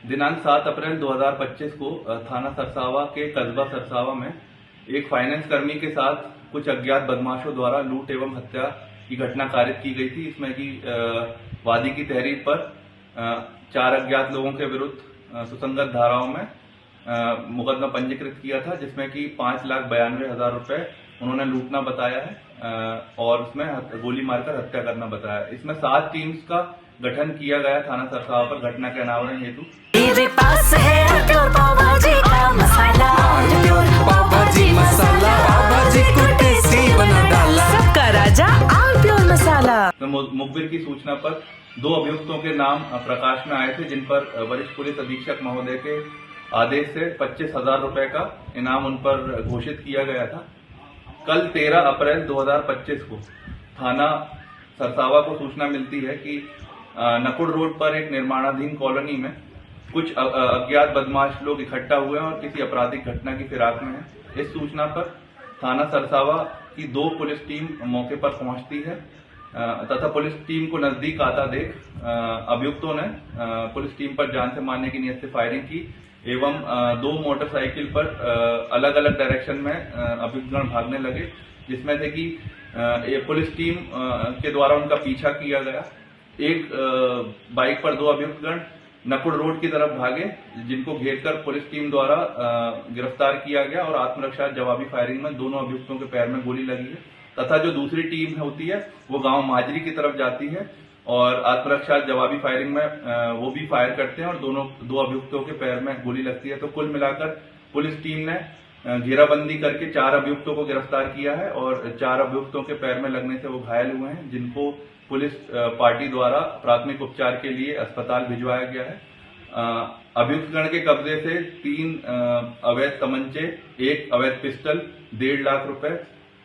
दिनांक 7 अप्रैल 2025 को थाना सरसावा के कस्बा सरसावा में एक फाइनेंस कर्मी के साथ कुछ अज्ञात बदमाशों द्वारा लूट एवं हत्या की घटना कारित की गई थी। इसमें कि वादी की तहरीर पर 4 अज्ञात लोगों के विरुद्ध सुसंगत धाराओं में मुकदमा पंजीकृत किया था, जिसमें कि 5,92,000 रुपए उन्होंने लूटना बताया है और उसमें गोली मारकर हत्या करना बताया। इसमें 7 टीम्स का गठन किया गया थाना सरसावा पर घटना के अनावरण हेतु। मेरे पास है पाव भाजी का मसाला, पाव भाजी मसाला, पाव भाजी को टेस्टी बना डाला, सबका राजा आल प्योर मसाला। मुखबिर की सूचना पर 2 अभियुक्तों के नाम प्रकाश में आए थे, जिन पर वरिष्ठ पुलिस अधीक्षक महोदय के आदेश से 25,000 रुपए का इनाम उन पर घोषित किया गया था। कल 13 अप्रैल 2025 को थाना सरसावा को सूचना मिलती है कि नकुड़ रोड पर एक निर्माणाधीन कॉलोनी में कुछ अज्ञात बदमाश लोग इकट्ठा हुए हैं और किसी आपराधिक घटना की फिराक में हैं। इस सूचना पर थाना सरसावा की 2 पुलिस टीम मौके पर पहुंचती है तथा पुलिस टीम को नजदीक आता देख अभियुक्तों ने पुलिस टीम पर जान से मारने की नीयत से फायरिंग की एवं 2 मोटरसाइकिल पर अलग अलग डायरेक्शन में अभियुक्तगण भागने लगे, जिसमें से कि पुलिस टीम के द्वारा उनका पीछा किया गया। एक बाइक पर 2 अभियुक्तगण नकुड़ रोड की तरफ भागे, जिनको घेरकर पुलिस टीम द्वारा गिरफ्तार किया गया और आत्मरक्षा जवाबी फायरिंग में दोनों अभियुक्तों के पैर में गोली लगी है तथा जो दूसरी टीम होती है वो गांव माजरी की तरफ जाती है और आत्मरक्षा जवाबी फायरिंग में वो भी फायर करते हैं और 2 अभियुक्तों के पैर में गोली लगती है। तो कुल मिलाकर पुलिस टीम ने घेराबंदी करके 4 अभियुक्तों को गिरफ्तार किया है और 4 अभियुक्तों के पैर में लगने से वो घायल हुए हैं, जिनको पुलिस पार्टी द्वारा प्राथमिक उपचार के लिए अस्पताल भिजवाया गया है। अभियुक्तगण के कब्जे से 3 अवैध तमंचे, 1 अवैध पिस्टल, 1.5 लाख रुपए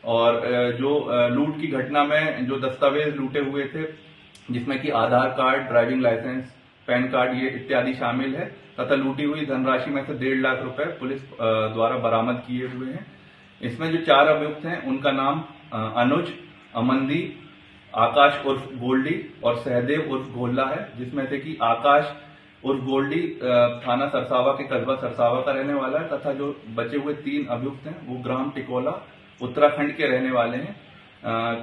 और जो लूट की घटना में जो दस्तावेज लूटे हुए थे, जिसमें कि Aadhaar card, driving licence, PAN card ये इत्यादि शामिल है तथा लूटी हुई धनराशि में से 1.5 लाख रुपए पुलिस द्वारा बरामद किए हुए हैं। इसमें जो 4 अभियुक्त हैं उनका नाम अनुज, अमनदीप, आकाश उर्फ गोल्डी और सहदेव उर्फ गोल्ला है, जिसमें से कि आकाश उर्फ गोल्डी थाना सरसावा के कस्बा सरसावा का रहने वाला है तथा जो बचे हुए 3 अभियुक्त हैं वो ग्राम टिकोला उत्तराखंड के रहने वाले हैं।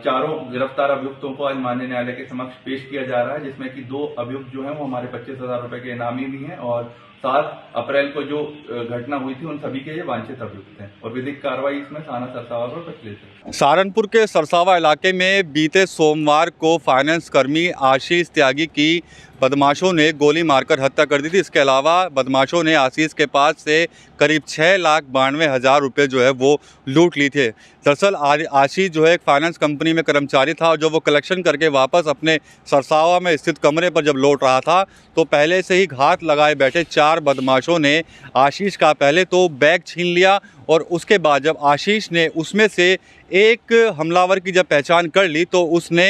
चारों गिरफ्तार अभियुक्तों को आज माननीय न्यायालय के समक्ष पेश किया जा रहा है, जिसमें कि 2 अभियुक्त जो हैं वो हमारे 25,000 रुपए के इनामी भी हैं और 7 अप्रैल को जो घटना हुई थी उन सभी के ये वांछित अभियुक्त हैं और विधिक कार्रवाई इसमें थाना सरसावा पर प्रचलित है। सहारनपुर के सरसावा इलाके में बीते सोमवार को फाइनेंस कर्मी आशीष त्यागी की बदमाशों ने गोली मारकर हत्या कर दी थी। इसके अलावा बदमाशों ने आशीष के पास से करीब 6,92,000 रुपये जो है वो लूट ली थे। दरअसल आशीष जो है एक फाइनेंस कंपनी में कर्मचारी था और जब वो कलेक्शन करके वापस अपने सरसावा में स्थित कमरे पर जब लौट रहा था तो पहले से ही घात लगाए बैठे 4 बदमाशों ने आशीष का पहले तो बैग छीन लिया और उसके बाद जब आशीष ने उसमें से एक हमलावर की जब पहचान कर ली तो उसने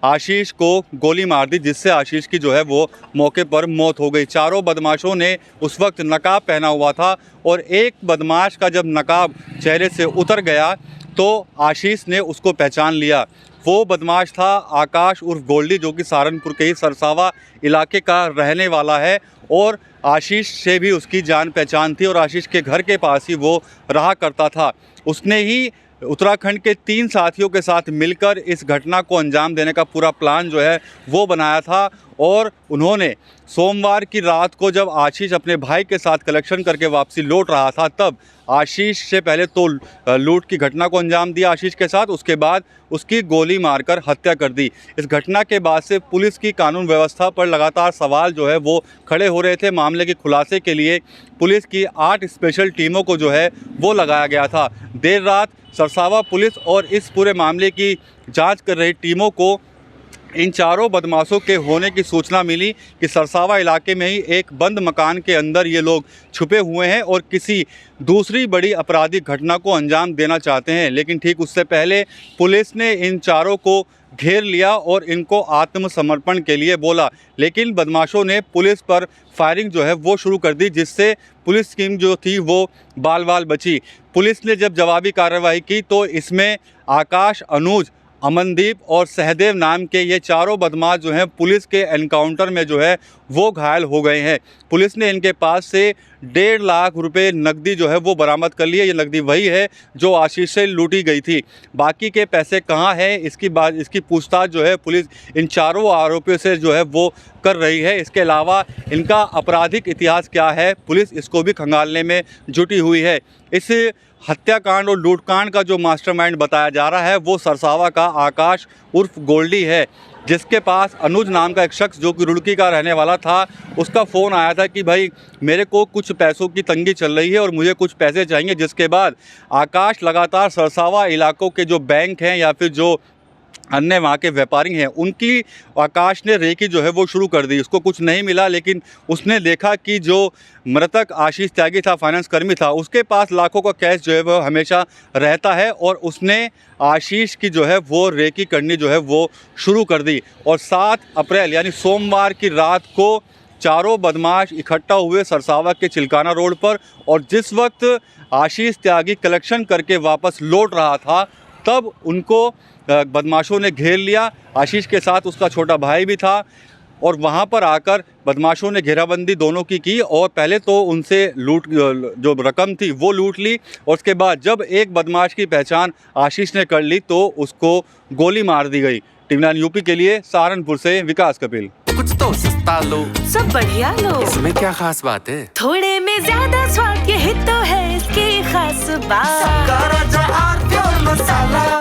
आशीष को गोली मार दी, जिससे आशीष की जो है वो मौके पर मौत हो गई। चारों बदमाशों ने उस वक्त नकाब पहना हुआ था और एक बदमाश का जब नकाब चेहरे से उतर गया तो आशीष ने उसको पहचान लिया। वो बदमाश था आकाश उर्फ गोल्डी, जो कि सहारनपुर के ही सरसावा इलाके का रहने वाला है और आशीष से भी उसकी जान पहचान थी और आशीष के घर के पास ही वो रहा करता था। उसने ही उत्तराखंड के 3 साथियों के साथ मिलकर इस घटना को अंजाम देने का पूरा प्लान जो है वो बनाया था और उन्होंने सोमवार की रात को जब आशीष अपने भाई के साथ कलेक्शन करके वापसी लौट रहा था तब आशीष से पहले तो लूट की घटना को अंजाम दिया आशीष के साथ, उसके बाद उसकी गोली मारकर हत्या कर दी। इस घटना के बाद से पुलिस की कानून व्यवस्था पर लगातार सवाल जो है वो खड़े हो रहे थे। मामले के खुलासे के लिए पुलिस की 8 स्पेशल टीमों को जो है वो लगाया गया था। देर रात सरसावा पुलिस और इस पूरे मामले की जांच कर रही टीमों को इन 4 बदमाशों के होने की सूचना मिली कि सरसावा इलाके में ही एक बंद मकान के अंदर ये लोग छुपे हुए हैं और किसी दूसरी बड़ी आपराधिक घटना को अंजाम देना चाहते हैं। लेकिन ठीक उससे पहले पुलिस ने इन 4 को घेर लिया और इनको आत्मसमर्पण के लिए बोला, लेकिन बदमाशों ने पुलिस पर फायरिंग जो है वो शुरू कर दी, जिससे पुलिस टीम जो थी वो बाल बाल बची। पुलिस ने जब जवाबी कार्रवाई की तो इसमें आकाश, अनुज, अमनदीप और सहदेव नाम के ये 4 बदमाश जो हैं पुलिस के एनकाउंटर में जो है वो घायल हो गए हैं। पुलिस ने इनके पास से 1.5 लाख रुपए नकदी जो है वो बरामद कर ली है। ये नकदी वही है जो आशीष से लूटी गई थी। बाकी के पैसे कहाँ हैं इसकी पूछताछ जो है पुलिस इन चारों आरोपियों से जो है वो कर रही है। इसके अलावा इनका आपराधिक इतिहास क्या है, पुलिस इसको भी खंगालने में जुटी हुई है। इस हत्याकांड और लूटकांड का जो मास्टरमाइंड बताया जा रहा है वो सरसावा का आकाश उर्फ गोल्डी है, जिसके पास अनुज नाम का एक शख्स जो कि रुड़की का रहने वाला था, उसका फ़ोन आया था कि भाई मेरे को कुछ पैसों की तंगी चल रही है और मुझे कुछ पैसे चाहिए। जिसके बाद आकाश लगातार सरसावा इलाकों के जो बैंक हैं या फिर जो अन्य वहाँ के व्यापारी हैं उनकी आकाश ने रेकी जो है वो शुरू कर दी। उसको कुछ नहीं मिला, लेकिन उसने देखा कि जो मृतक आशीष त्यागी था, फाइनेंस कर्मी था, उसके पास लाखों का कैश जो है वो हमेशा रहता है और उसने आशीष की जो है वो रेकी करनी जो है वो शुरू कर दी। और 7 अप्रैल यानी सोमवार की रात को चारों बदमाश इकट्ठा हुए सरसावा के चिलकाना रोड पर, और जिस वक्त आशीष त्यागी कलेक्शन करके वापस लौट रहा था तब उनको बदमाशों ने घेर लिया। आशीष के साथ उसका छोटा भाई भी था और वहाँ पर आकर बदमाशों ने घेराबंदी दोनों की और पहले तो उनसे जो रकम थी वो लूट ली, और उसके बाद जब एक बदमाश की पहचान आशीष ने कर ली तो उसको गोली मार दी गई। टीवी9 यूपी के लिए सहारनपुर से विकास कपिल। कुछ तो सस्ता लो, सब बढ़िया लो, इसमें क्या खास बात है? थोड़े में ज्यादा स्वाद, यही तो है इसकी खास बात। राजा आर प्योर मसाला।